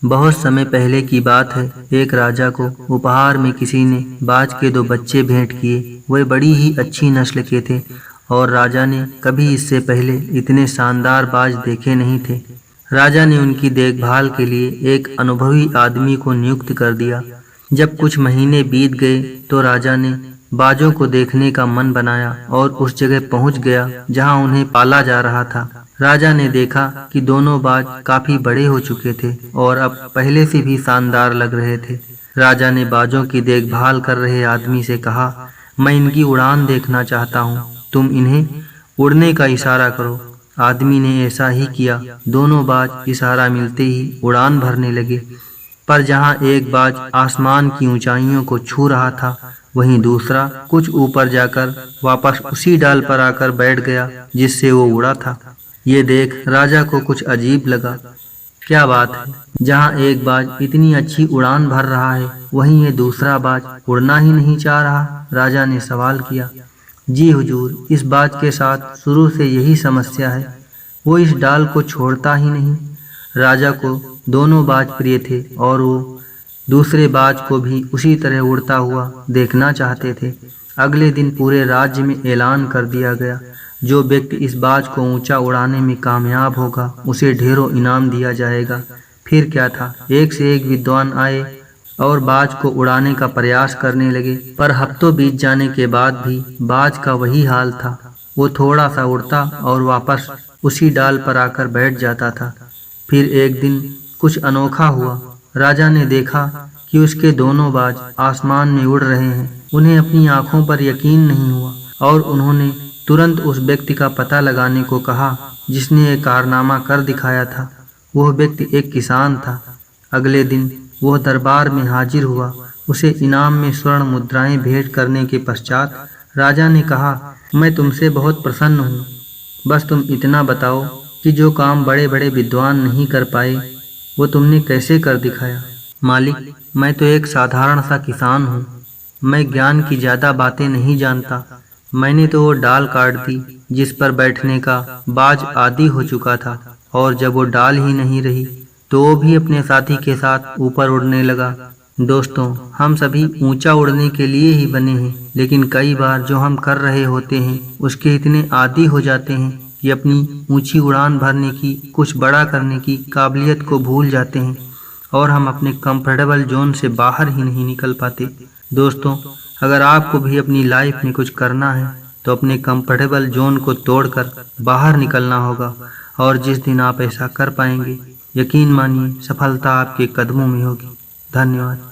बहुत समय पहले की बात है। एक राजा को उपहार में किसी ने बाज के 2 बच्चे भेंट किए। वे बड़ी ही अच्छी नस्ल के थे और राजा ने कभी इससे पहले इतने शानदार बाज देखे नहीं थे। राजा ने उनकी देखभाल के लिए एक अनुभवी आदमी को नियुक्त कर दिया। जब कुछ महीने बीत गए तो राजा ने बाजों को देखने का मन बनाया और उस जगह पहुंच गया जहां उन्हें पाला जा रहा था। राजा ने देखा कि दोनों बाज काफी बड़े हो चुके थे और अब पहले से भी शानदार लग रहे थे। राजा ने बाजों की देखभाल कर रहे आदमी से कहा, मैं इनकी उड़ान देखना चाहता हूँ, तुम इन्हें उड़ने का इशारा करो। आदमी ने ऐसा ही किया। दोनों बाज इशारा मिलते ही उड़ान भरने लगे, पर जहाँ एक बाज आसमान की ऊंचाइयों को छू रहा था, वहीं दूसरा कुछ ऊपर जाकर वापस उसी डाल पर आकर बैठ गया जिससे वो उड़ा था। ये देख राजा को कुछ अजीब लगा। क्या बात है, जहाँ एक बाज इतनी अच्छी उड़ान भर रहा है, वहीं ये दूसरा बाज उड़ना ही नहीं चाह रहा। राजा ने सवाल किया, जी हुजूर, इस बाज के साथ शुरू से यही समस्या है, वो इस डाल को छोड़ता ही नहीं। राजा को दोनों बाज प्रिय थे और वो दूसरे बाज को भी उसी तरह उड़ता हुआ देखना चाहते थे। अगले दिन पूरे राज्य में ऐलान कर दिया गया, जो व्यक्ति इस बाज को ऊंचा उड़ाने में कामयाब होगा उसे ढेरों इनाम दिया जाएगा। फिर क्या था, एक से एक विद्वान आए और बाज को उड़ाने का प्रयास करने लगे, पर हफ्तों बीत जाने के बाद भी बाज का वही हाल था। वो थोड़ा सा उड़ता और वापस उसी डाल पर आकर बैठ जाता था। फिर एक दिन कुछ अनोखा हुआ। राजा ने देखा कि उसके दोनों बाज आसमान में उड़ रहे हैं। उन्हें अपनी आंखों पर यकीन नहीं हुआ और उन्होंने तुरंत उस व्यक्ति का पता लगाने को कहा जिसने ये कारनामा कर दिखाया था। वह व्यक्ति एक किसान था। अगले दिन वह दरबार में हाजिर हुआ। उसे इनाम में स्वर्ण मुद्राएं भेंट करने के पश्चात राजा ने कहा, मैं तुमसे बहुत प्रसन्न हूँ, बस तुम इतना बताओ कि जो काम बड़े बड़े विद्वान नहीं कर पाए वो तुमने कैसे कर दिखाया। मालिक, मैं तो एक साधारण सा किसान हूँ, मैं ज्ञान की ज़्यादा बातें नहीं जानता। मैंने तो वो डाल काट दी जिस पर बैठने का बाज आदी हो चुका था, और जब वो डाल ही नहीं रही तो वो भी अपने साथी के साथ ऊपर उड़ने लगा। दोस्तों, हम सभी ऊंचा उड़ने के लिए ही बने हैं, लेकिन कई बार जो हम कर रहे होते हैं उसके इतने आदी हो जाते हैं कि अपनी ऊंची उड़ान भरने की, कुछ बड़ा करने की काबिलियत को भूल जाते हैं और हम अपने कंफर्टेबल जोन से बाहर ही नहीं निकल पाते। दोस्तों, अगर आपको भी अपनी लाइफ में कुछ करना है तो अपने कंफर्टेबल जोन को तोड़कर बाहर निकलना होगा, और जिस दिन आप ऐसा कर पाएंगे, यकीन मानिए सफलता आपके कदमों में होगी। धन्यवाद।